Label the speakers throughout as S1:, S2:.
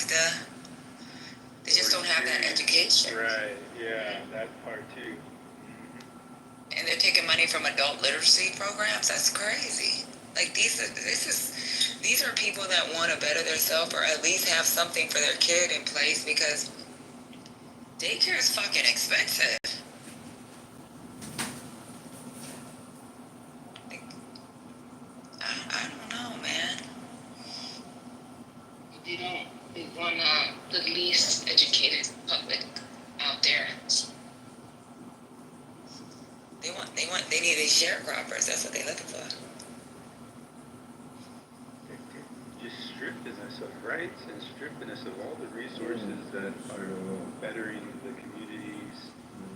S1: have they just don't have that education.
S2: Right, yeah, that part too.
S1: And they're taking money from adult literacy programs. That's crazy. Like these are people that want to better themselves or at least have something for their kid in place because daycare is fucking expensive. Like, I don't know, man. They want the least educated public out there. They need these sharecroppers. That's what they're looking for.
S2: Just stripping us of rights and stripping us of all the resources that are bettering the communities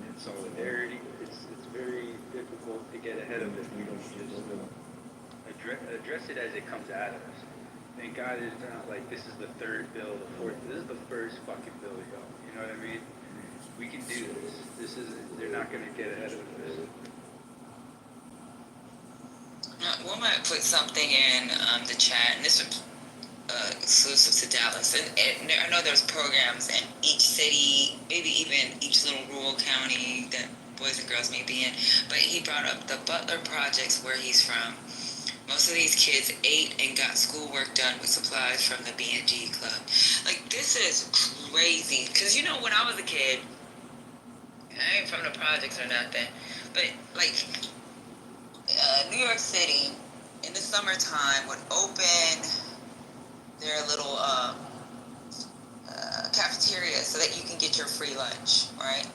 S2: in solidarity. It's very difficult to get ahead of it if we don't just address it as it comes at us. Thank God it's not like this is the third bill, the fourth. This is the first fucking bill we go. You know what I mean? We can do this. They're not going to get ahead of this.
S1: We might put something in the chat, and this is exclusive to Dallas. And I know there's programs in each city, maybe even each little rural county that boys and girls may be in. But he brought up the Butler Projects where he's from. Most of these kids ate and got schoolwork done with supplies from the B&G Club. Like, this is crazy. Because, you know, when I was a kid, I ain't from the projects or nothing, but, like, New York City, in the summertime, would open their little cafeteria so that you can get your free lunch, right?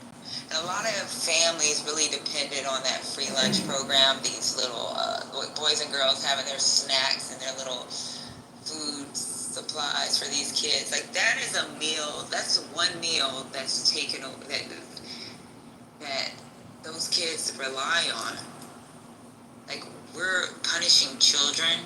S1: And a lot of families really depended on that free lunch program. These little boys and girls having their snacks and their little food supplies for these kids. Like, that is a meal. That's one meal that's taken over that those kids rely on. Like, we're punishing children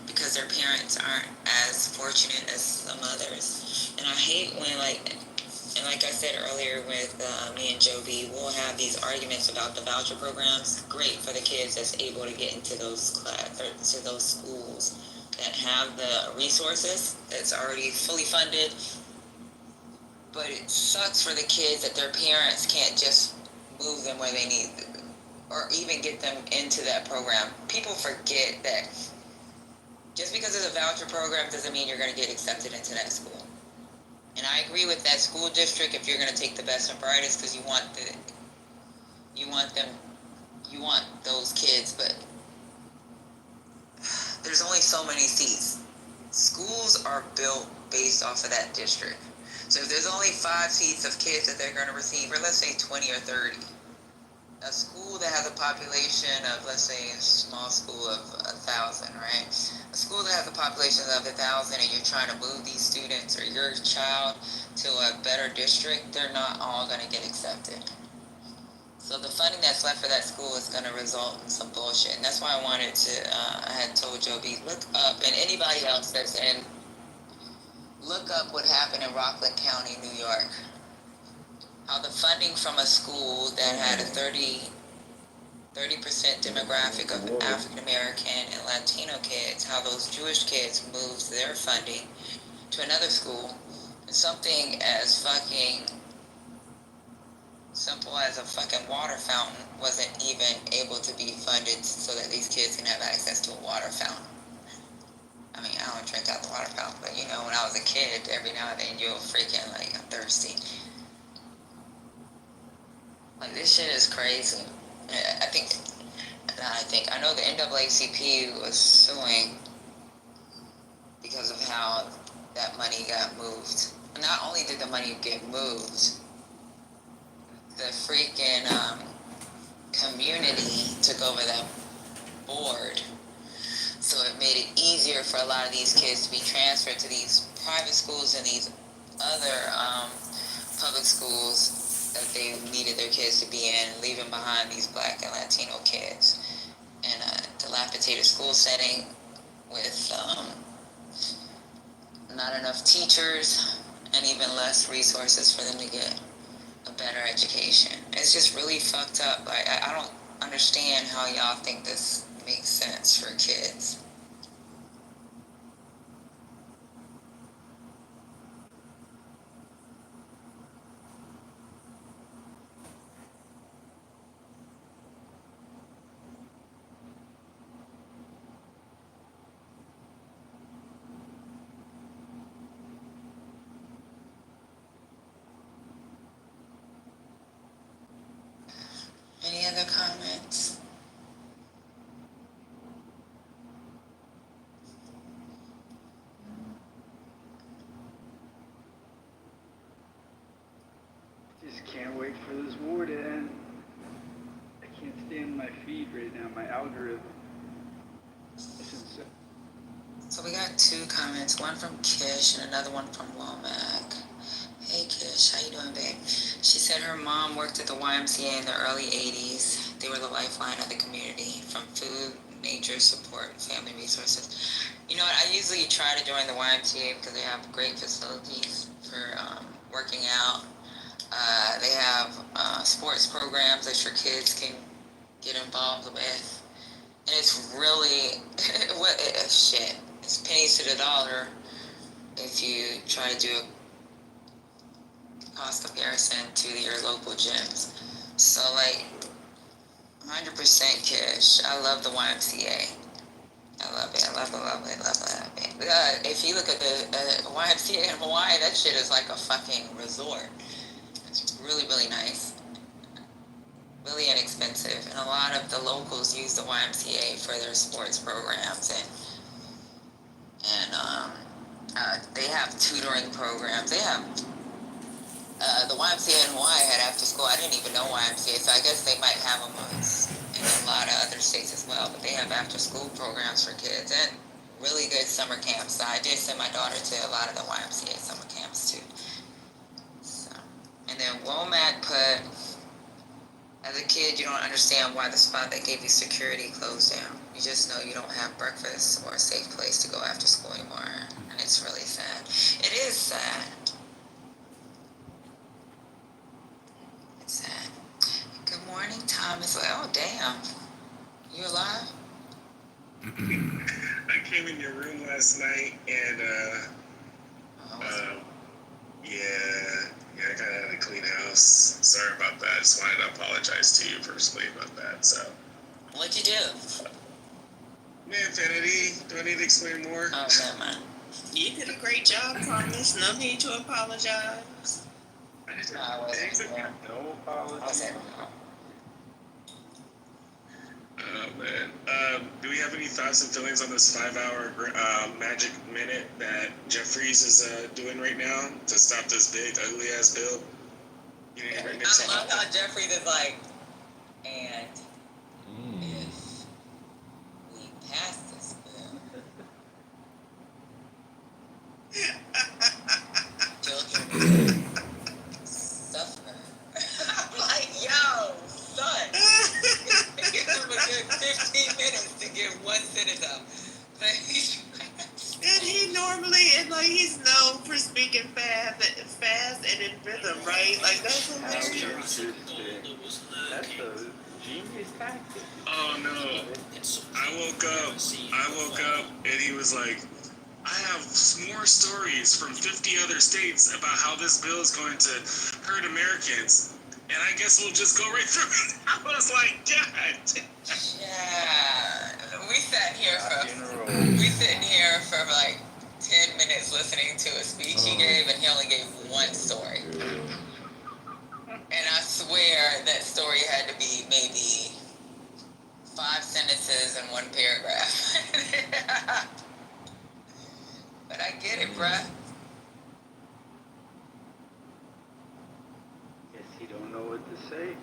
S1: because their parents aren't as fortunate as some others. And I hate when, and like I said earlier with me and Joe B, we'll have these arguments about the voucher programs. Great for the kids that's able to get into those to those schools that have the resources that's already fully funded. But it sucks for the kids that their parents can't just move them where they need or even get them into that program. People forget that just because it's a voucher program doesn't mean you're going to get accepted into that school. And I agree with that school district if you're going to take the best and brightest because you want those kids, but there's only so many seats. Schools are built based off of that district. So if there's only 5 seats of kids that they're going to receive, or let's say 20 or 30, a school that has a population of, let's say, a small school of 1,000, right? A school that has a population of 1,000 and you're trying to move these students or your child to a better district, they're not all going to get accepted. So the funding that's left for that school is going to result in some bullshit. And that's why I had told Joby, look up, and anybody else that's in, look up what happened in Rockland County, New York. How the funding from a school that had a 30% demographic of African American and Latino kids, how those Jewish kids moved their funding to another school. And something as fucking simple as a fucking water fountain wasn't even able to be funded so that these kids can have access to a water fountain. I mean, I don't drink out the water fountain, but you know, when I was a kid, every now and then you'll freaking, like, I'm thirsty. Like, this shit is crazy. I know the NAACP was suing because of how that money got moved. Not only did the money get moved, the freaking community took over that board. So it made it easier for a lot of these kids to be transferred to these private schools and these other public schools that they needed their kids to be in, leaving behind these Black and Latino kids in a dilapidated school setting with not enough teachers and even less resources for them to get a better education. It's just really fucked up. Like, I don't understand how y'all think this makes sense for kids.
S2: Just can't wait for this war to end. I can't stand my feed right now, my algorithm. It's insane.
S1: So we got two comments, one from Kish and another one from Womack. Hey Kish, how you doing, babe? She said her mom worked at the YMCA in the early 80s. They were the lifeline of the community, from food, nature support, family resources. You know what, I usually try to join the YMCA because they have great facilities for working out. They have sports programs that your kids can get involved with. And it's really, shit, it's pennies to the dollar if you try to do a cost comparison to your local gyms. So, like, 100% Kish. I love the YMCA. I love it. I love it, love it, love it. If you look at the YMCA in Hawaii, that shit is like a fucking resort. It's really, really nice. Really inexpensive. And a lot of the locals use the YMCA for their sports programs. And they have tutoring programs. They have the YMCA in Hawaii had after school. I didn't even know YMCA, so I guess they might have them in a lot of other states as well. But they have after school programs for kids and really good summer camps. So I did send my daughter to a lot of the YMCA summer camps too. So, and then Womack put, as a kid, you don't understand why the spot that gave you security closed down. You just know you don't have breakfast or a safe place to go after school anymore. And it's really sad. It is sad. It's sad. Good morning, Thomas. Oh, damn. You alive?
S3: I came in your room last night and, I kind of had a clean house. Sorry about that. I just wanted to apologize to you personally about that, so.
S1: What'd you do?
S3: Man, Infinity, do I need to explain more?
S1: Oh, never mind.
S4: You did a great job, Thomas. No need to apologize.
S2: No apology.
S3: Oh, man. Do we have any thoughts and feelings on this 5-hour magic minute that Jeffries is doing right now to stop this big, ugly-ass bill?
S1: I love how Jeffries is like, and if we pass this bill, children suffer. I'm like, yo, son. Give him a good 15 minutes to get one sentence out.
S4: And he normally, and like he's known for speaking fast and in rhythm, right? Like that's hilarious.
S2: That's a genius tactic.
S3: Oh no. I woke up and he was like, I have more stories from 50 other states about how this bill is going to hurt Americans. And I guess we'll just go right through it. I was like, God.
S1: Yeah. We sitting here for like 10 minutes listening to a speech he gave, and he only gave one story. And I swear that story had to be maybe 5 sentences in one paragraph. But I get it, bruh.
S2: Guess he don't know what to say.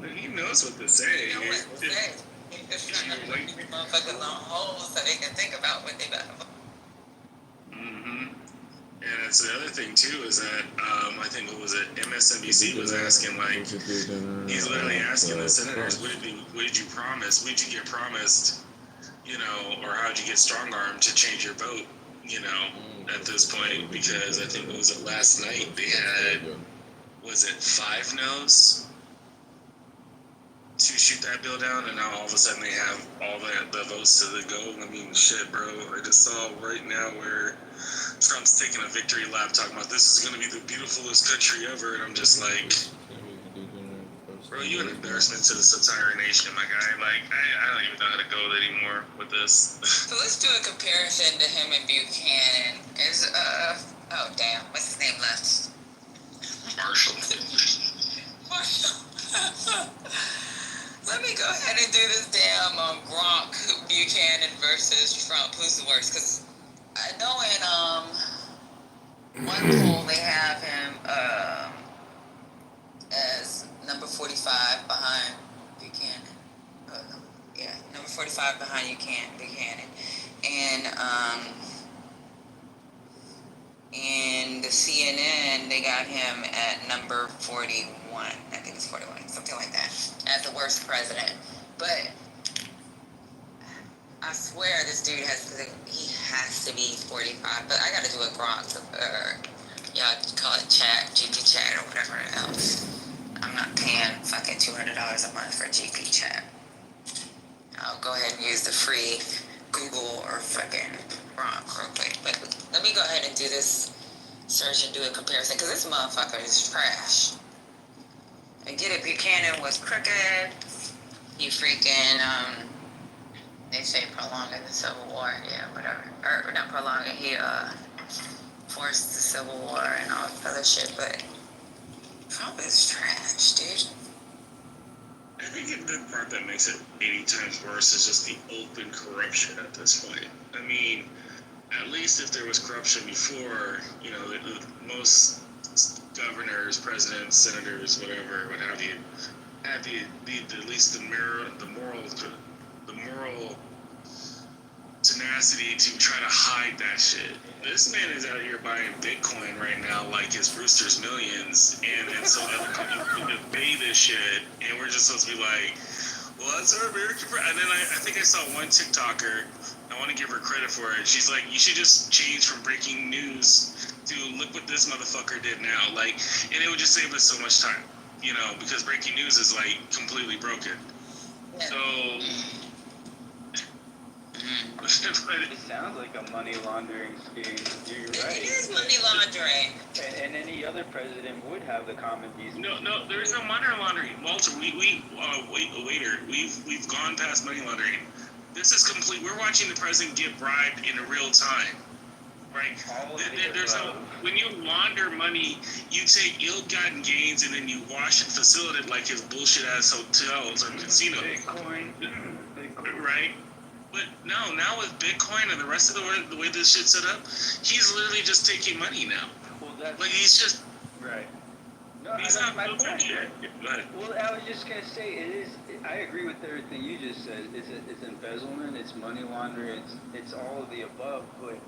S3: But he knows what to say.
S1: You know what to say. He's just trying to put these motherfuckers on hold so they can think about what they got.
S3: Mm-hmm. And that's the other thing too is that I think what was it MSNBC was asking like he's literally asking the senators what did you promise? What did you get promised? You know, or how did you get strong armed to change your vote? You know, at this point because I think what was it last night they had was it 5 no's to shoot that bill down, and now all of a sudden they have all the votes to the go. I mean, shit, bro. I just saw right now where Trump's taking a victory lap talking about this is going to be the beautifulest country ever, and I'm just like, bro, you an embarrassment to this entire nation, my guy. Like, I don't even know how to go anymore with this.
S1: So let's do a comparison to him and Buchanan. Oh damn, what's his name left?
S3: Marshall.
S1: Let me go ahead and do this damn Gronk Buchanan versus Trump. Who's the worst? Because I know in one poll they have him Brian Buchanan, and the CNN, they got him at number 41. I think it's 41, something like that, as the worst president. But I swear this dude has to be 45. But I got to do a Gronk, y'all call it GP chat or whatever else. I'm not paying fucking $200 a month for GP chat. I'll go ahead and use the free Google or fucking Gronk real quick. But let me go ahead and do this search and do a comparison, because this motherfucker is trash. I get it, Buchanan was crooked. He freaking, they say prolonging the Civil War, yeah, whatever. Or not prolonging, he forced the Civil War and all this other shit, but Trump is trash, dude.
S3: I think the part that makes it 80 times worse is just the open corruption at this point. I mean, at least if there was corruption before, you know, most governors, presidents, senators, whatever, what have you, had at least the moral tenacity to try to hide that shit. This man is out here buying Bitcoin right now like it's Brewster's Millions, and so other people can pay this shit, and we're just supposed to be like, well, that's our American and then I think I saw one TikToker, I want to give her credit for it, she's like, you should just change from breaking news to look what this motherfucker did now, like, and it would just save us so much time, you know, because breaking news is like completely broken.
S1: Yeah.
S3: So
S2: It sounds like a money laundering scheme. You're right.
S1: It is money laundering.
S2: And any other president would have the common decency.
S3: No, there is no money laundering, Walter. We've gone past money laundering. This is complete. We're watching the president get bribed in real time, right? There's no. When you launder money, you take ill-gotten gains and then you wash and facilitate like his bullshit ass hotels or casinos.
S2: Bitcoin,
S3: right? But no, now with Bitcoin and the rest of the way this shit's set up, he's literally just taking money now.
S2: well, that's
S3: Like he's just
S2: right. No,
S3: he's
S2: that's
S3: not
S2: my
S3: built
S2: point.
S3: shit. But
S2: Well, I was just gonna say I agree with everything you just said. It's embezzlement, it's money laundering, it's all of the above. But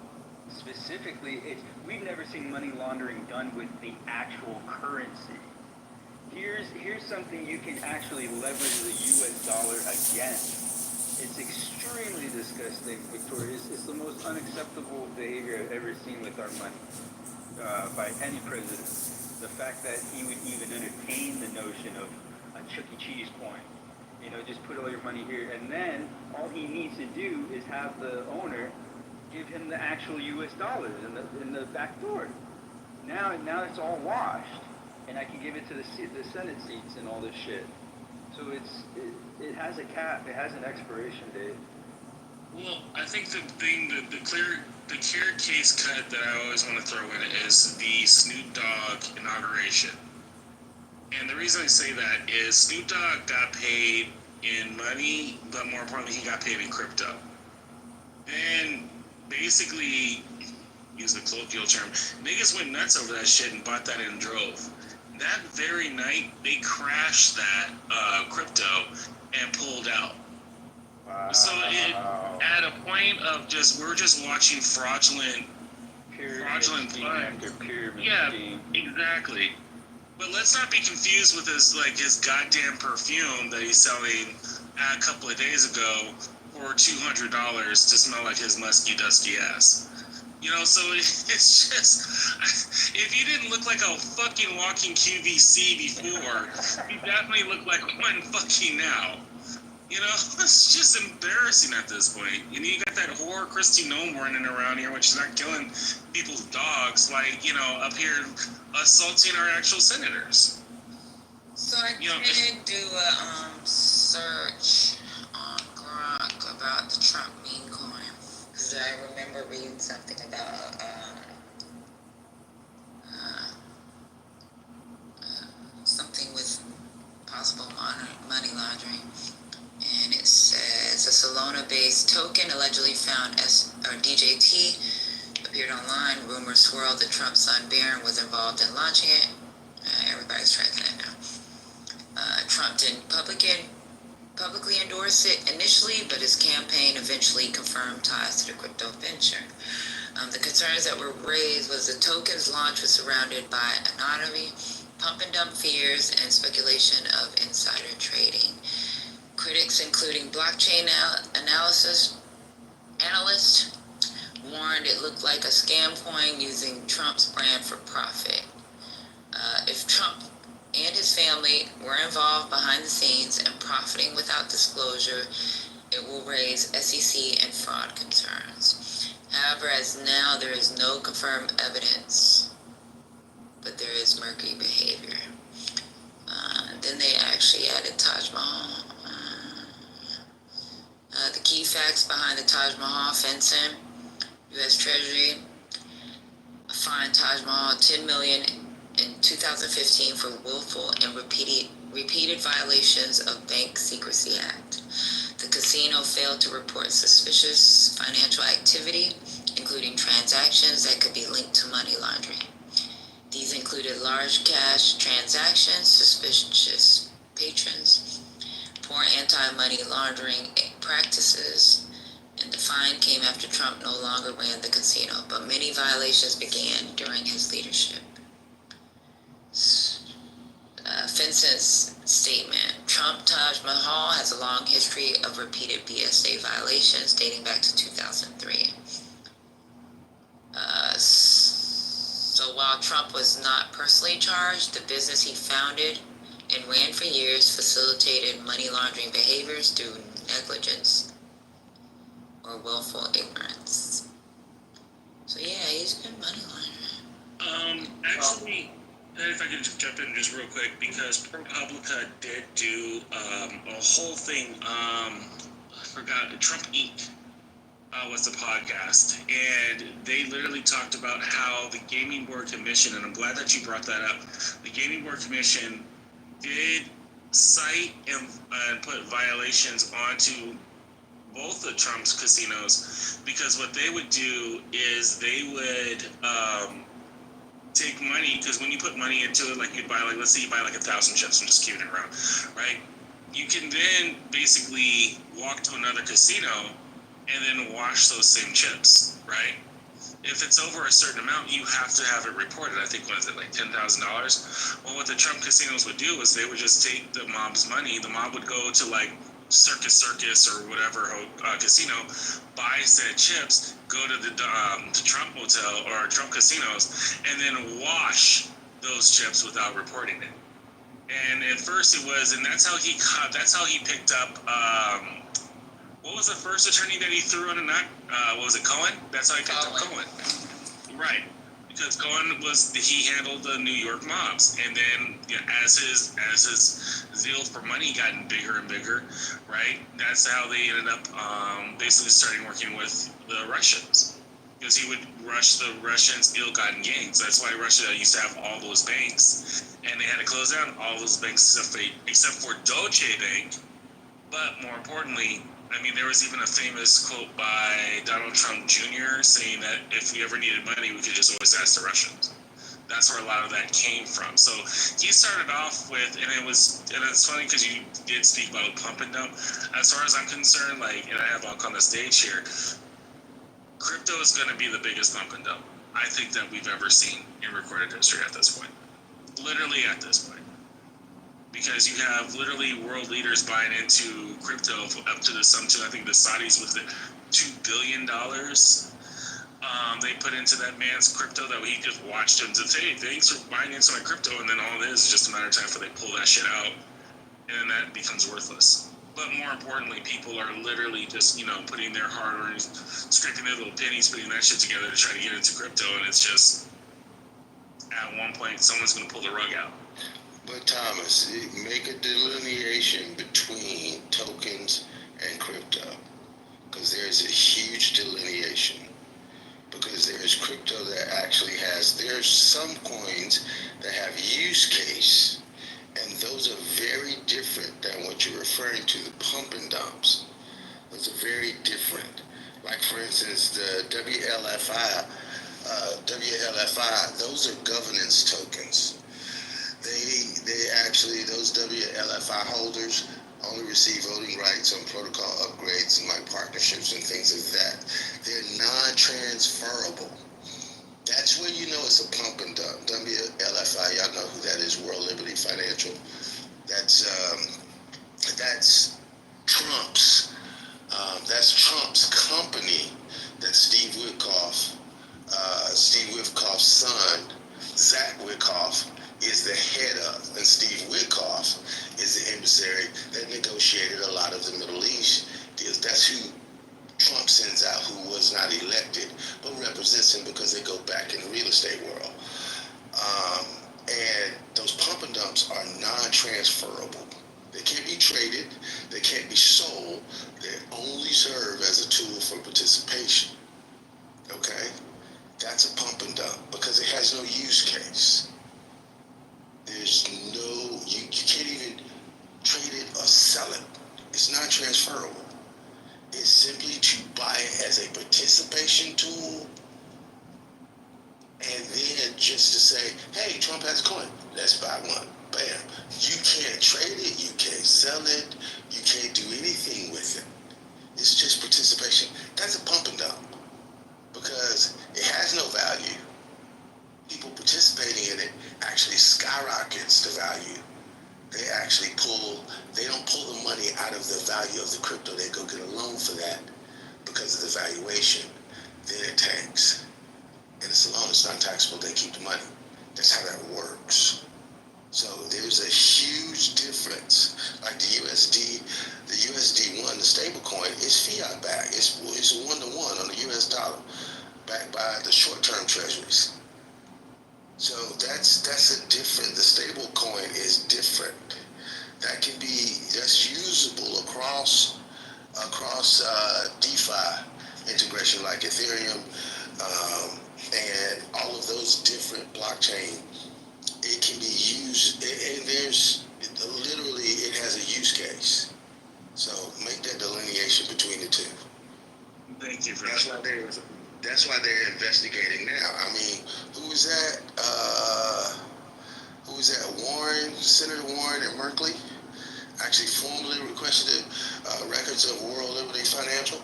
S2: specifically, we've never seen money laundering done with the actual currency. Here's something you can actually leverage the U.S. dollar against. It's extremely disgusting, Victoria. It's the most unacceptable behavior I've ever seen with our money by any president. The fact that he would even entertain the notion of a Chuck E. Cheese coin. You know, just put all your money here, and then all he needs to do is have the owner give him the actual U.S. dollars in the back door. Now it's all washed, and I can give it to the Senate seats and all this shit. So it has a cap. It has an expiration date.
S3: well, I think the thing the clear case cut that I always want to throw in is the Snoop Dogg inauguration. And the reason I say that is Snoop Dogg got paid in money, but more importantly, he got paid in crypto. And basically, use the colloquial term, niggas went nuts over that shit and bought that and drove. That very night, they crashed that crypto and pulled out.
S2: Wow.
S3: So at a point of we're just watching fraudulent
S2: scheme
S3: fun.
S2: after pyramid
S3: Yeah,
S2: scheme.
S3: exactly. But let's not be confused with his goddamn perfume that he's selling a couple of days ago for $200 to smell like his musky dusty ass. You know, so it's just, if you didn't look like a fucking walking QVC before, you definitely look like one fucking now. You know, it's just embarrassing at this point. And you got that whore Kristi Noem running around here when she's not killing people's dogs, like, you know, up here assaulting our actual senators.
S1: So I did do a search on Gronk about the Trump meme coin, because I remember reading something about something with possible money laundering. And it says a Solana-based token allegedly found as DJT appeared online. Rumors swirled that Trump's son Barron was involved in launching it. Everybody's tracking it now. Trump didn't publicly publicly endorse it initially, but his campaign eventually confirmed ties to the crypto venture. The concerns that were raised was the token's launch was surrounded by anonymity, pump and dump fears, and speculation of insider trading. Critics, including blockchain analysts, warned it looked like a scam coin using Trump's brand for profit. If Trump and his family were involved behind the scenes and profiting without disclosure, it will raise SEC and fraud concerns. However, as now there is no confirmed evidence, but there is murky behavior. Then they actually added Taj Mahal. The key facts behind the Taj Mahal fencing: U.S. Treasury fined Taj Mahal $10 million in 2015 for willful and repeated violations of Bank Secrecy Act. The casino failed to report suspicious financial activity, including transactions that could be linked to money laundering. These included large cash transactions, suspicious patrons, poor anti-money laundering practices, and the fine came after Trump no longer ran the casino, but many violations began during his leadership. Fenton's statement: Trump Taj Mahal has a long history of repeated BSA violations dating back to 2003. So while Trump was not personally charged, the business he founded and ran for years facilitated money laundering behaviors through negligence or willful ignorance. So yeah, he's been money laundering.
S3: Actually, if I could just jump in just real quick, because ProPublica did do a whole thing. I forgot. Trump Inc. Was the podcast, and they literally talked about how the Gaming Board Commission, and I'm glad that you brought that up. The Gaming Board Commission did cite and put violations onto both of Trump's casinos, because what they would do is they would take money, because when you put money into it, like you'd buy, like, let's say you buy like 1,000 chips, I'm just keeping it around, right? You can then basically walk to another casino and then wash those same chips, right? If it's over a certain amount, you have to have it reported. I think, what is it, like $10,000? Well, what the Trump casinos would do is they would just take the mob's money. The mob would go to like Circus or whatever casino, buy a set of chips, go to the Trump hotel or Trump casinos, and then wash those chips without reporting it. And at first it was, and that's how he picked up. What was the first attorney that he threw in a nut? What was it, Cohen? That's how he picked up Cohen. Right. Because Cohen he handled the New York mobs. And then as his zeal for money gotten bigger and bigger, right, that's how they ended up basically starting working with the Russians. Because he would rush the Russians' ill-gotten gains. That's why Russia used to have all those banks. And they had to close down all those banks except for Deutsche Bank. But more importantly, I mean, there was even a famous quote by Donald Trump Jr. saying that if we ever needed money, we could just always ask the Russians. That's where a lot of that came from. So he started off with, and it's funny because you did speak about pump and dump. As far as I'm concerned, like, and I have Alk on the stage here, crypto is going to be the biggest pump and dump I think that we've ever seen in recorded history at this point. Literally at this point. Because you have literally world leaders buying into crypto up to the sum to, I think the Saudis with the $2 billion they put into that man's crypto that he just watched him to say, hey, thanks for buying into my crypto, and then all it is just a matter of time before they pull that shit out, and then that becomes worthless. But more importantly, people are literally just, putting their hard-earned, scraping their little pennies, putting that shit together to try to get into crypto, and it's just, at one point, someone's going to pull the rug out.
S5: But Thomas, make a delineation between tokens and crypto, because there's a huge delineation. Because there's crypto that actually there's some coins that have use case, and those are very different than what you're referring to, the pump and dumps. Those are very different. Like, for instance, the WLFI, those are governance tokens. They actually, those WLFI holders only receive voting rights on protocol upgrades and like partnerships and things of that. They're non-transferable. That's where you know it's a pump and dump. WLFI, y'all know who that is, World Liberty Financial. That's Trump's company that Steve Witkoff's son, Zach Witkoff, is the head of. And Steve Witkoff is the emissary that negotiated a lot of the Middle East deals. That's who Trump sends out, who was not elected, but represents him because they go back in the real estate world. And those pump and dumps are non-transferable. They can't be traded. They can't be sold. They only serve as a tool for participation. Okay? That's a pump and dump because it has no use case. There's no, you can't even trade it or sell it. It's not transferable. It's simply to buy it as a participation tool, and then just to say, hey, Trump has a coin, let's buy one. Bam. You can't trade it, you can't sell it, you can't do anything with it. It's just participation. That's a pump and dump because it has no value. People participating in it actually skyrockets the value. They actually they don't pull the money out of the value of the crypto. They go get a loan for that because of the valuation. Then it tanks. And it's a loan, it's not taxable, they keep the money. That's how that works. So there's a huge difference. Like the USD1, the stable coin, is fiat backed. It's a 1-to-1 on the US dollar, backed by the short-term treasuries. So that's a different, the stable coin is different. That's usable across DeFi integration like Ethereum, and all of those different blockchain. It can be used, and it has a use case. So make that delineation between the two.
S3: Thank you for
S5: That's
S3: that.
S5: why they're investigating now. I mean, who is that? Senator Warren and Merkley actually formally requested records of World Liberty Financial.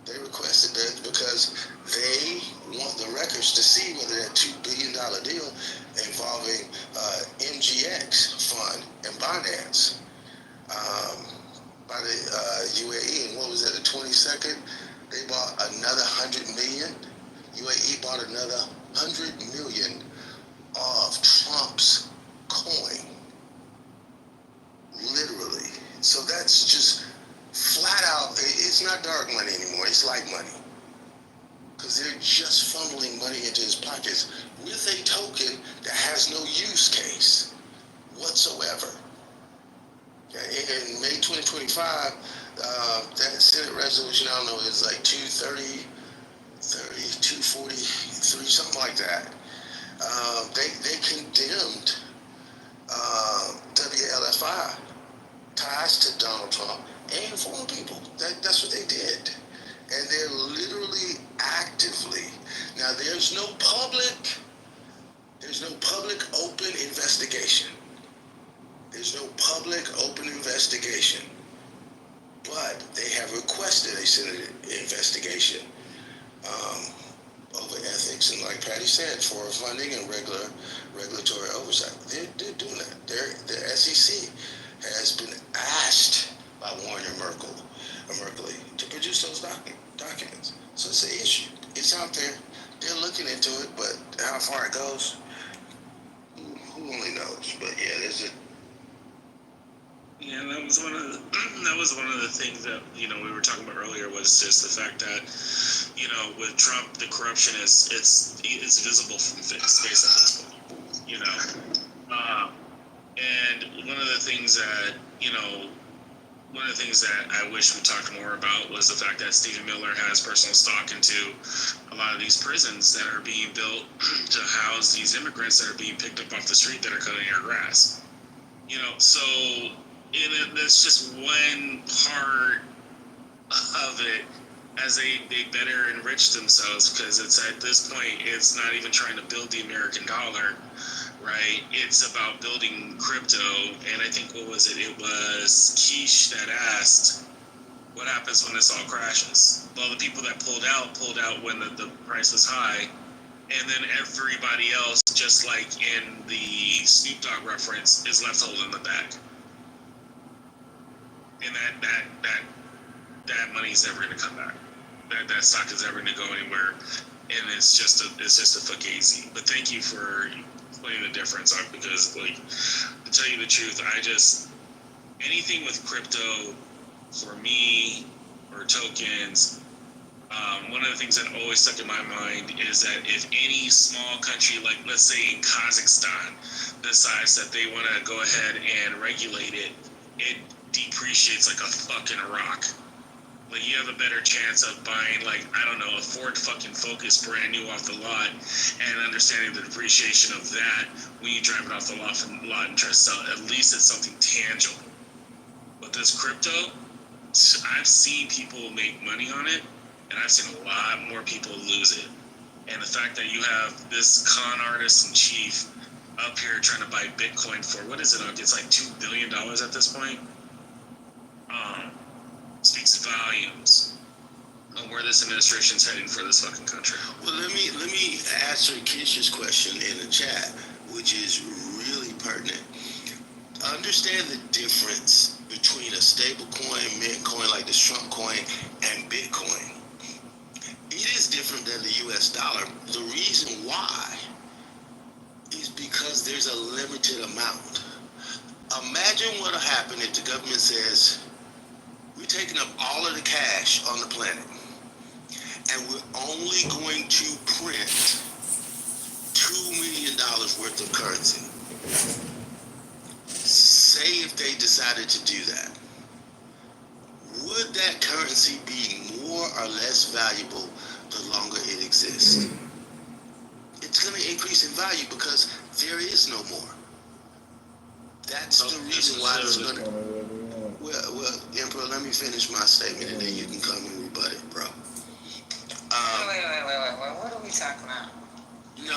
S5: They requested that because they want the records to see whether that $2 billion deal involving MGX fund and Binance by the UAE, and what was that, the 22nd? They bought another 100 million. UAE bought another 100 million of Trump's coin. Literally. So that's just flat out, it's not dark money anymore, it's light money. Because they're just funneling money into his pockets with a token that has no use case whatsoever. In May 2025, that Senate resolution, I don't know, it's like 243, something like that. They condemned WLFI ties to Donald Trump and foreign people. That's what they did. And they're literally actively, now there's no public open investigation. There's no public open investigation. But they have requested a Senate investigation over ethics and, like Patty said, for funding and regulatory oversight. They're doing that. The SEC has been asked by Warren and Merkley to produce those documents. So it's an issue. It's out there. They're looking into it, but how far it goes, who only knows? But yeah, there's a.
S3: Yeah, that was one of the things that we were talking about earlier, was just the fact that with Trump, the corruption it's visible from face at this point. And one of the things that I wish we talked more about was the fact that Stephen Miller has personal stock into a lot of these prisons that are being built to house these immigrants that are being picked up off the street that are cutting our grass. So that's just one part of it, as they better enrich themselves, because it's at this point, it's not even trying to build the American dollar. right? It's about building crypto, and I think, what was it? It was Keish that asked, what happens when this all crashes? Well, the people that pulled out when the price was high, and then everybody else, just like in the Snoop Dogg reference, is left holding the bag. And that money's never going to come back. That stock is never going to go anywhere, and it's just a fugazi. But thank you for explaining the difference, because, like, to tell you the truth, anything with crypto for me or tokens. One of the things that always stuck in my mind is that if any small country, like let's say in Kazakhstan, decides that they want to go ahead and regulate it, it depreciates like a fucking rock. Like, you have a better chance of buying, like, I don't know, a Ford fucking Focus brand new off the lot, and understanding the depreciation of that when you drive it off the lot and try to sell it. At least it's something tangible. But this crypto, I've seen people make money on it, and I've seen a lot more people lose it. And the fact that you have this con artist in chief up here trying to buy Bitcoin for, what is it? It's like $2 billion at this point. Speaks volumes on where this administration's heading for this fucking country.
S5: Well, let me answer Keisha's question in the chat, which is really pertinent. Understand the difference between a stable coin, mint coin like the Trump coin, and Bitcoin. It is different than the US dollar. The reason why is because there's a limited amount. Imagine what'll happen if the government says, we're taking up all of the cash on the planet, and we're only going to print $2 million worth of currency. Say if they decided to do that, would that currency be more or less valuable the longer it exists? It's going to increase in value because there is no more. That's the reason why it's going to... Well, Emperor, let me finish my statement and then you can come and rebut it, bro.
S1: Wait. What are we talking about?
S5: No,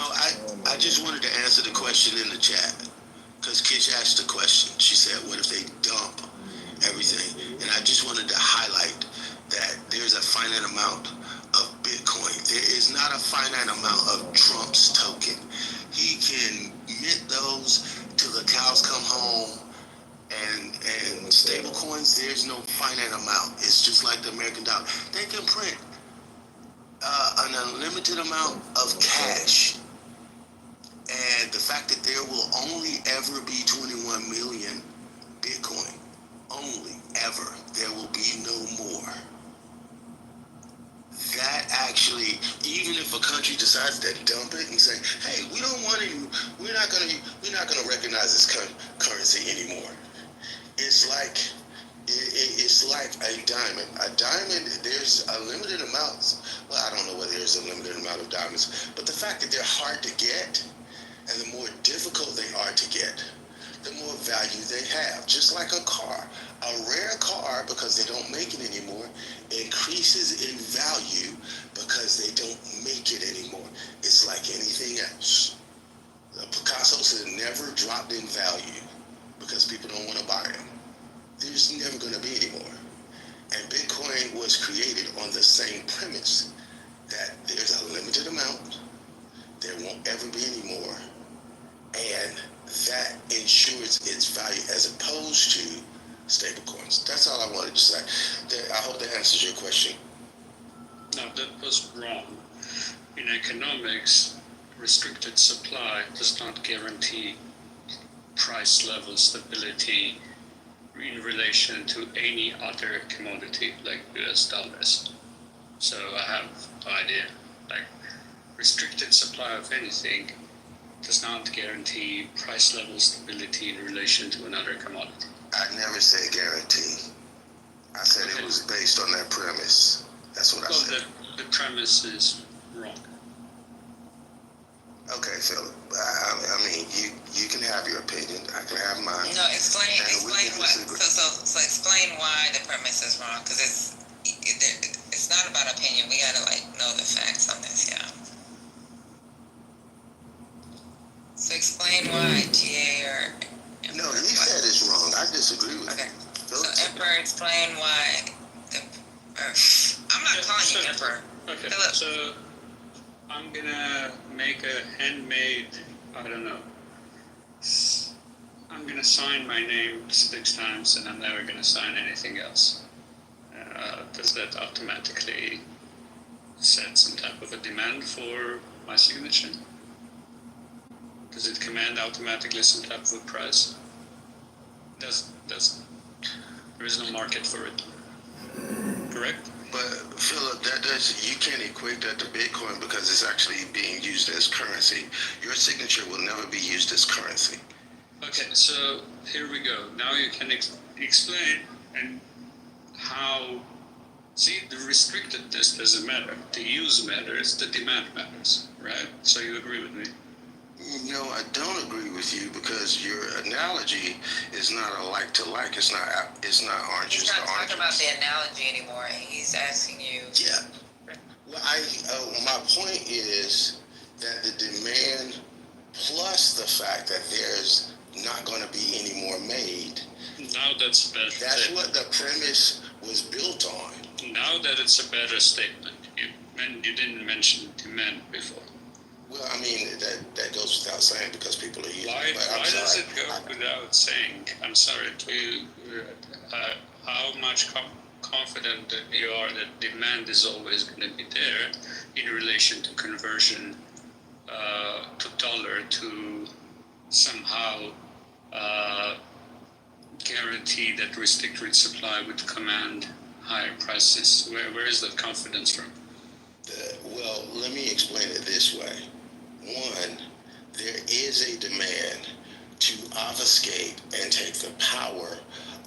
S5: I just wanted to answer the question in the chat, because Kish asked the question. She said, what if they dump everything? And I just wanted to highlight that there's a finite amount of Bitcoin. There is not a finite amount of Trump's token. He can mint those till the cows come home. And stable coins, there's no finite amount. It's just like the American dollar. They can print an unlimited amount of cash. And the fact that there will only ever be 21 million Bitcoin, only ever, there will be no more. That actually, even if a country decides to dump it and say, hey, we don't want any, we're not gonna recognize this currency anymore. It's like a diamond. A diamond, there's a limited amount. Well, I don't know whether there's a limited amount of diamonds, but the fact that they're hard to get, and the more difficult they are to get, the more value they have. Just like a car. A rare car, because they don't make it anymore, increases in value because they don't make it anymore. It's like anything else. The Picassos have never dropped in value because people don't want to buy them. There's never going to be any more. And Bitcoin was created on the same premise that there's a limited amount, there won't ever be any more, and that ensures its value as opposed to stable coins. That's all I wanted to say. I hope that answers your question.
S6: No, that was wrong. In economics, restricted supply does not guarantee price level stability in relation to any other commodity like US dollars. So I have no idea. Like, restricted supply of anything does not guarantee price level stability in relation to another commodity.
S5: I never said guarantee. I said it was based on that premise. That's what I said.
S6: The premise is wrong.
S5: Okay, Philip. I mean, you can have your opinion. I can have mine.
S1: No, explain what.
S5: disagree.
S1: So explain why the premise is wrong, because it's not about opinion. We gotta know the facts on this, yeah. So explain why, GA or Emperor.
S5: No, he said it's wrong. I disagree with
S1: Okay.
S5: him.
S1: So Emperor, explain why. I'm not calling you Emperor.
S6: Okay,
S1: Philip.
S6: so I'm gonna make a handmade, I don't know. I'm gonna sign my name 6 times and I'm never gonna sign anything else. Does that automatically set some type of a demand for my signature? Does it command automatically some type of a price? There is no market for it. Correct?
S5: But Philip, you can't equate that to Bitcoin because it's actually being used as currency. Your signature will never be used as currency.
S6: Okay, so here we go. Now you can explain and how. See, the restrictedness doesn't matter. The use matters. The demand matters, right? So you agree with me?
S5: No, I don't agree with you because your analogy is not a like to like. It's not oranges
S1: He's
S5: to
S1: not talking
S5: oranges.
S1: about the analogy anymore. He's asking you.
S5: Yeah. Well, my point is that the demand plus the fact that there's not going to be any more made.
S6: Now that's better.
S5: That's what the premise was built on.
S6: Now that it's a better statement. You didn't mention demand before.
S5: Well, I mean, that goes without saying because people are using
S6: Why
S5: it. But I'm
S6: does
S5: sorry.
S6: it go without saying? I'm sorry. How much confident that you are that demand is always going to be there in relation to conversion to dollar to somehow guarantee that restricted supply would command higher prices? Where is that confidence from?
S5: Well, let me explain it this way. One, there is a demand to obfuscate and take the power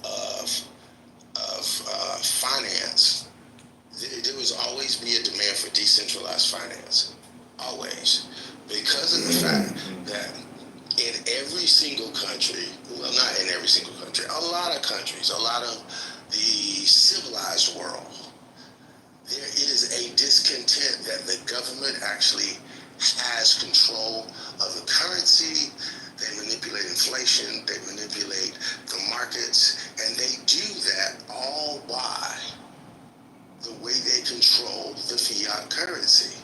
S5: of finance. There will always be a demand for decentralized finance. Always. Because of the fact that in every single country, well, not in every single country, a lot of countries, a lot of the civilized world, there is a discontent that the government actually has control of the currency. They manipulate inflation, they manipulate the markets, and they do that all by the way they control the fiat currency.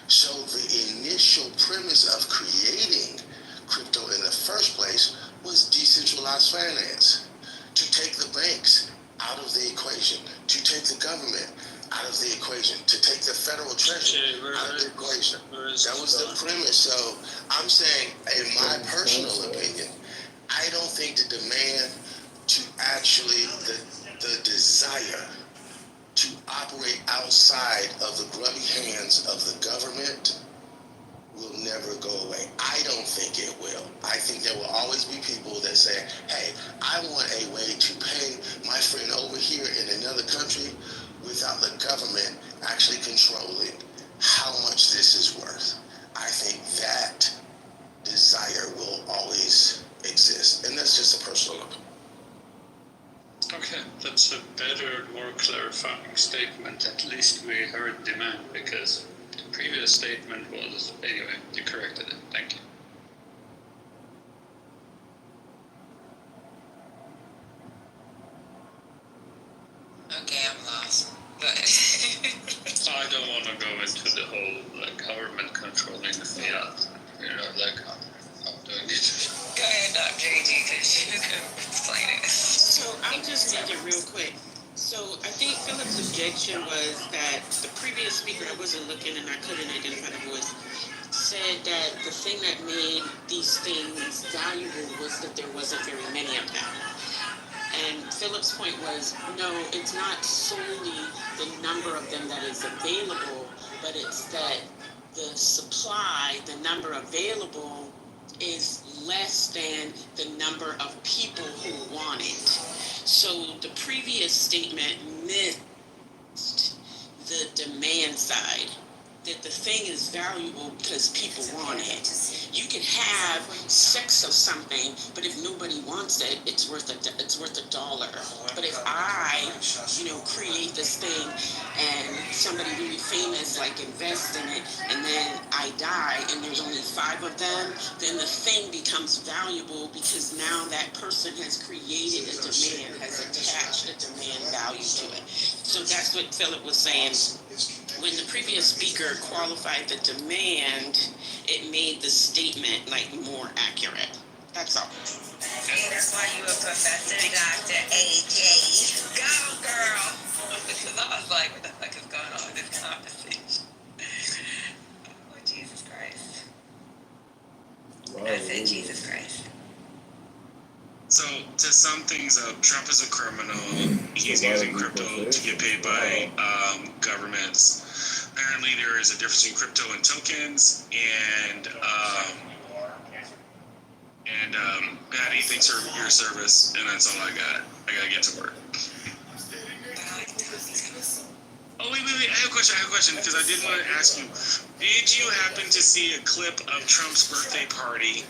S5: So the initial premise of creating crypto in the first place was decentralized finance, to take the banks out of the equation, to take the government out of the equation, to take the federal treasury out of the equation. That was the premise. So I'm saying, in my personal opinion, I don't think the demand to actually, the desire to operate outside of the grubby hands of the government will never go away. I don't think it will. I think there will always be people that say, hey, I want a way to pay my friend over here in another country without the government actually controlling how much this is worth. I think that desire will always exist. And that's just a personal opinion.
S6: Okay, that's a better, more clarifying statement. At least we heard demand, because the previous statement was, anyway, you corrected it. Thank you.
S1: Okay, I'm lost. But
S6: I don't want to go into the whole government controlling the fiat. I'm doing it.
S1: go ahead, Dr. JG, because you can explain it.
S4: So I'll just make it real quick. So I think Philip's objection was that the previous speaker, I wasn't looking and I couldn't identify the voice, said that the thing that made these things valuable was that there wasn't very many of them. And Philip's point was, no, it's not solely the number of them that is available, but it's that the supply, the number available, is less than the number of people who want it. So the previous statement missed the demand side. that the thing is valuable because people want it. You can have sex of something, but if nobody wants it, it's worth $1. But if I, create this thing and somebody really famous like invests in it, and then I die and there's only 5 of them, then the thing becomes valuable because now that person has created a demand, has attached a demand value to it. So that's what Philip was saying. When the previous speaker qualified the demand, it made the statement like more accurate. That's all.
S1: See, that's why you a professor, Dr. AJ. Go, girl. Because I was like, what the fuck is going on with this conversation? Oh, Jesus Christ. I said Jesus Christ.
S3: So to sum things up, Trump is a criminal. He's using crypto to get paid by governments. Apparently, there is a difference between crypto and tokens, and Patty, thanks for your service, and that's all I got. I gotta get to work. Oh, wait, I have a question, because I did want to ask you, did you happen to see a clip of Trump's birthday party,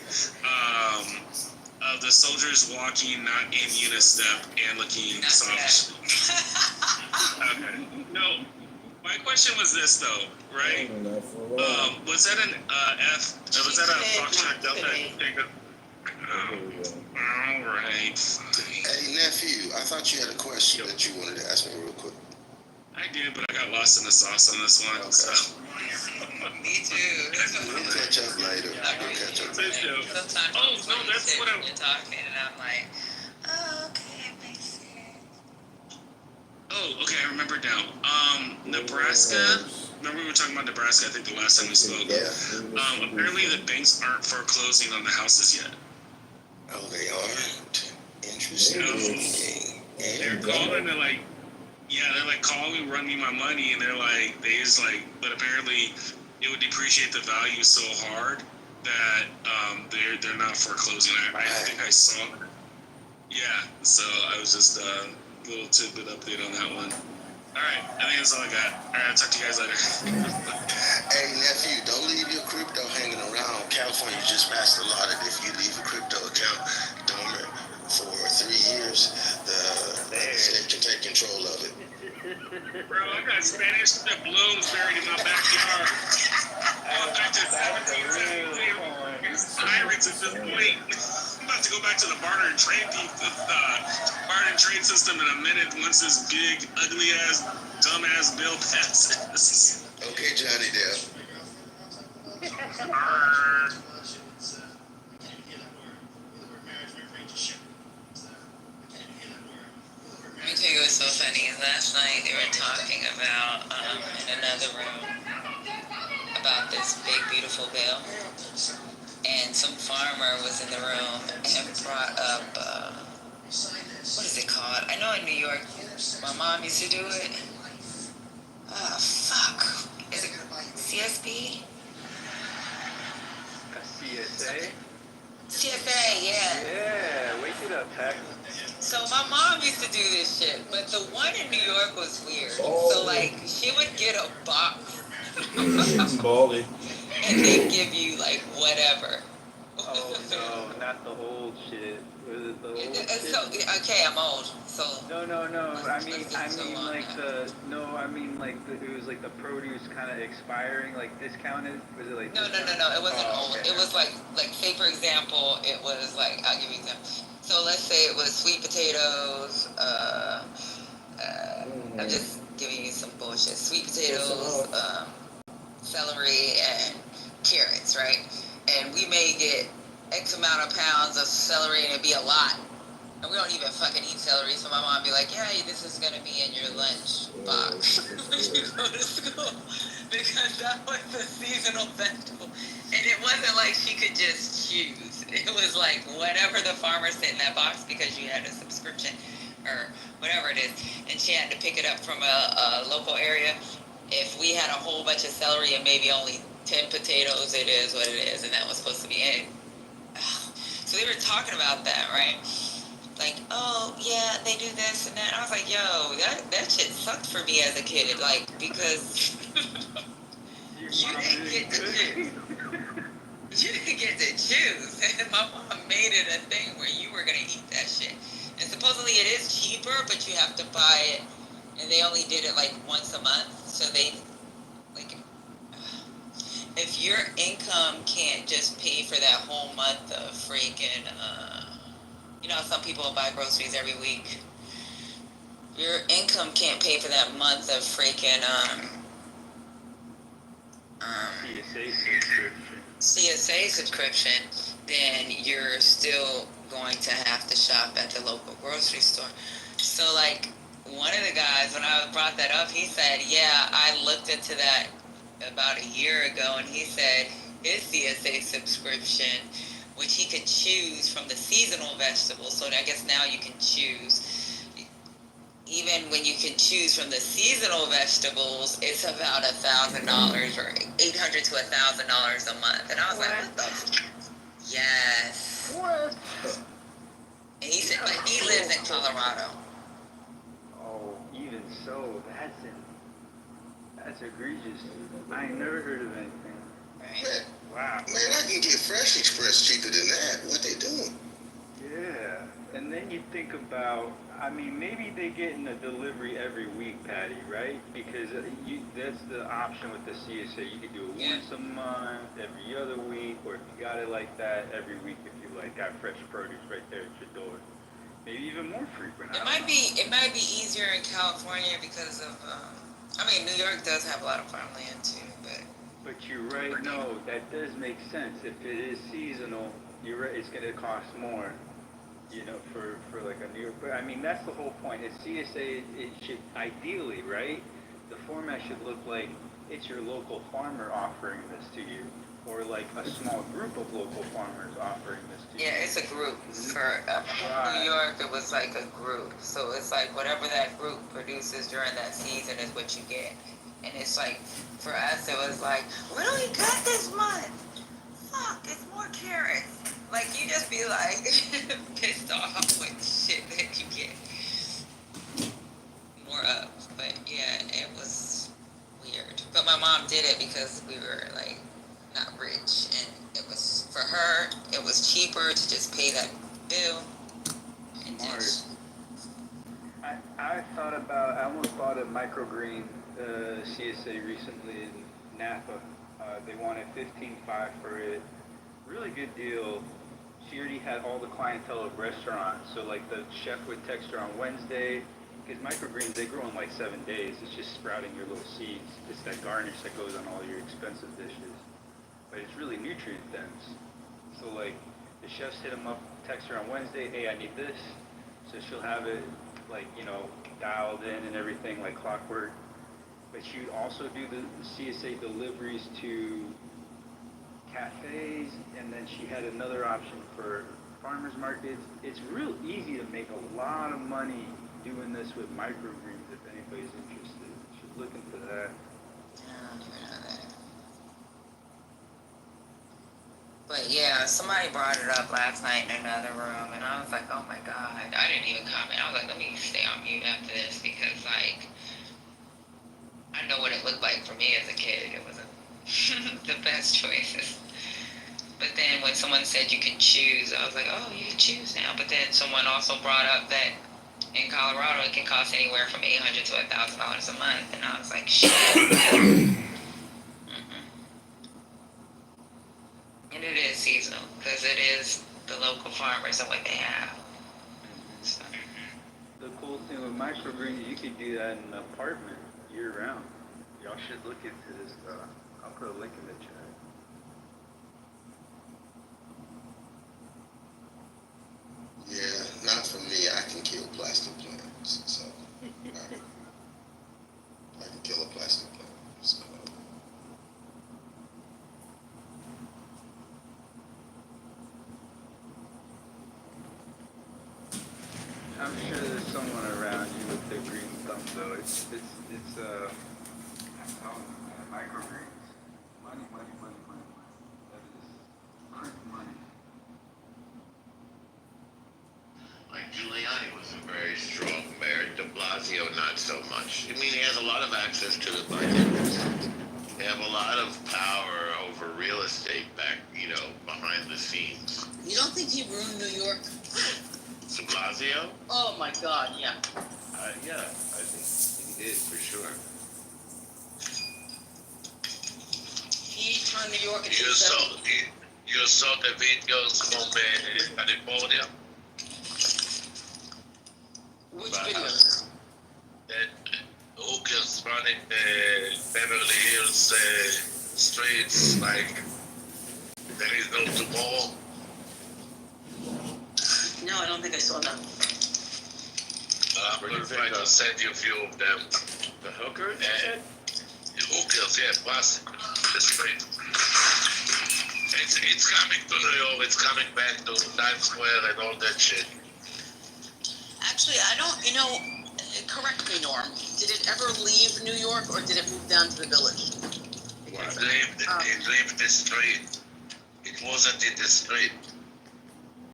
S3: of the soldiers walking not in unistep and looking soft? Okay. No, my question was this though, right? Was that was that a Foxtrot Delta? All right.
S5: Hey, nephew, I thought you had a question that you wanted to ask me real quick.
S3: I did, but I got lost in the sauce on this one.
S5: Okay.
S3: So.
S1: Me too.
S5: We'll catch up later.
S3: Oh, no, that's what I'm...
S1: You're talking, and I'm like, oh, okay, it makes sense.
S3: Oh, okay, I remember now. Nebraska. Remember we were talking about Nebraska, I think the last time we spoke?
S5: Yeah.
S3: Apparently the banks aren't foreclosing on the houses yet.
S5: Oh, they aren't? Interesting.
S3: They're calling, they're like, call me, run me my money, and they just but apparently it would depreciate the value so hard that they're not foreclosing. I think I saw that. Yeah, so I was just a little tidbit update on that one. All right, I think that's all I got. All right, I'll talk to you guys later.
S5: Hey, nephew, don't leave your crypto hanging around. California just passed a law that if you leave a crypto account dormant for 3 years, the state can take control of it.
S3: Bro, I got Spanish doubloons buried in my backyard. Back to 1772. Pirates at this point. I'm about to go back to the barter and trade system in a minute once this big, ugly ass, dumb ass bill passes.
S5: Okay, Johnny Depp.
S1: Let me tell you what's so funny. Last night they were talking about, in another room, about this big, beautiful bill. And some farmer was in the room and brought up, what is it called? I know in New York, my mom used to do it. Oh, fuck. Is it CSB?
S2: CSA?
S1: CSA, yeah.
S2: Yeah, wake it up, Tech.
S1: So my mom used to do this shit, but the one in New York was weird. So she would get a box.
S7: Baldy.
S1: And they give you whatever.
S2: Oh no, not the old shit. Was it the old shit?
S1: So okay, I'm old. So
S2: No. I mean it was the produce kind of expiring, discounted. Was it
S1: No. It wasn't old.
S2: Okay.
S1: It was like say for example, it was I'll give you an example. So let's say it was sweet potatoes. I'm just giving you some bullshit. Sweet potatoes, celery, and carrots, right? And we may get X amount of pounds of celery, and it'd be a lot. And we don't even fucking eat celery, so my mom would be like, yeah, this is gonna be in your lunch box when you go to school. Because that was the seasonal vegetable. And it wasn't like she could just choose. It was whatever the farmer sent in that box because you had a subscription or whatever it is. And she had to pick it up from a local area. If we had a whole bunch of celery and maybe only 10 potatoes, it is what it is, and that was supposed to be it. So they were talking about that, right? Oh yeah, they do this and that. I was like, yo, that shit sucked for me as a kid, because
S2: your
S1: You
S2: mom
S1: didn't
S2: didn't
S1: get to choose.
S2: cook?
S1: You didn't get to choose. My mom made it a thing where you were gonna eat that shit. And supposedly it is cheaper, but you have to buy it, and they only did it like once a month. So they like, if your income can't just pay for that whole month of freaking, you know, some people buy groceries every week. Your income can't pay for that month of freaking
S2: CSA subscription.
S1: CSA subscription, then you're still going to have to shop at the local grocery store. So, like, one of the guys, when I brought that up, he said, yeah, I looked into that about a year ago, and he said his CSA subscription, which he could choose from the seasonal vegetables, so I guess now you can choose. Even when you can choose from the seasonal vegetables, it's about $1,000 or $800 to $1,000 a month. And I was like, what the? Yes.
S2: What?
S1: And he said, but he lives in Colorado.
S2: Oh, even so, that's egregious. I ain't never heard of anything.
S1: Right?
S2: Wow.
S5: Man, I can get Fresh Express cheaper than that. What they doing?
S2: Yeah. And then you think about, I mean, maybe they getting a delivery every week, Patty, right? Because that's the option with the CSA. You can do it once a month, every other week, or if you got it like that, every week if you like got fresh produce right there at your door. Maybe even more frequent.
S1: It might be easier in California because of, I mean, New York does have a lot of farmland too, but.
S2: But you're right, no, that does make sense. If it is seasonal, you're right, it's going to cost more. You know, for like a New York, but I mean, that's the whole point. At CSA, it should ideally, right? The format should look like it's your local farmer offering this to you, or like a small group of local farmers offering this to you.
S1: Yeah, it's a group. For New York, it was like a group. So it's like whatever that group produces during that season is what you get. And it's like, for us, it was like, what do we got this month? Fuck, it's more carrots. Like, you just be like pissed off with shit that you get more of. But yeah, it was weird. But my mom did it because we were like not rich, and it was for her. It was cheaper to just pay that bill. And just,
S2: I almost bought a microgreen CSA recently in Napa. They wanted $15.5 for it. Really good deal. She already had all the clientele of restaurants, so like the chef would text her on Wednesday, because microgreens, they grow in like 7 days. It's just sprouting your little seeds. It's that garnish that goes on all your expensive dishes. But it's really nutrient dense. So like the chefs hit them up, text her on Wednesday, hey, I need this. So she'll have it like, you know, dialed in and everything like clockwork. But she would also do the CSA deliveries to cafes, and then she had another option for farmers markets. It's real easy to make a lot of money doing this with microgreens if anybody's interested. You should look into that.
S1: But yeah, somebody brought it up last night in another room, and I was like, oh my god. I didn't even comment. I was like, let me stay on mute after this, because like, I know what it looked like for me as a kid. It wasn't the best choices. But then when someone said you can choose, I was like, oh, you can choose now. But then someone also brought up that in Colorado it can cost anywhere from $800 to $1,000 a month, and I was like, shit. And it is seasonal, because it is the local farmers and what they have. So.
S2: The cool thing with microgreens, you could do that in an apartment year round. Y'all should look into this. I'll put a link in the chat.
S5: Yeah, not for me. I can kill plastic plants, so I can kill a plastic plant. So.
S2: I'm sure there's someone around you with the green thumb, though. It's microgreens. Money. That is quick money.
S8: Like Giuliani was a very strong mayor. De Blasio, not so much. I mean, he has a lot of access to the budget. They have have a lot of power over real estate back, behind the scenes.
S9: You don't think he ruined New York?
S8: De Blasio?
S9: Oh my God, yeah.
S8: Yeah, I think he did for sure.
S9: He turned New York into
S8: You saw the videos from California?
S9: which
S8: Wow.
S9: videos?
S8: That hookers running the Beverly Hills streets like there is no tomorrow.
S9: No, I don't think I saw that.
S8: I'm going to try to send you a few of them.
S2: The hookers?
S8: The hookers, yeah, plastic, the street. It's coming to New York, it's coming back to Times Square and all that shit.
S9: Actually, I don't, correct me, Norm. Did it ever leave New York or did it move down to the Village?
S8: It left the street. It wasn't in the street.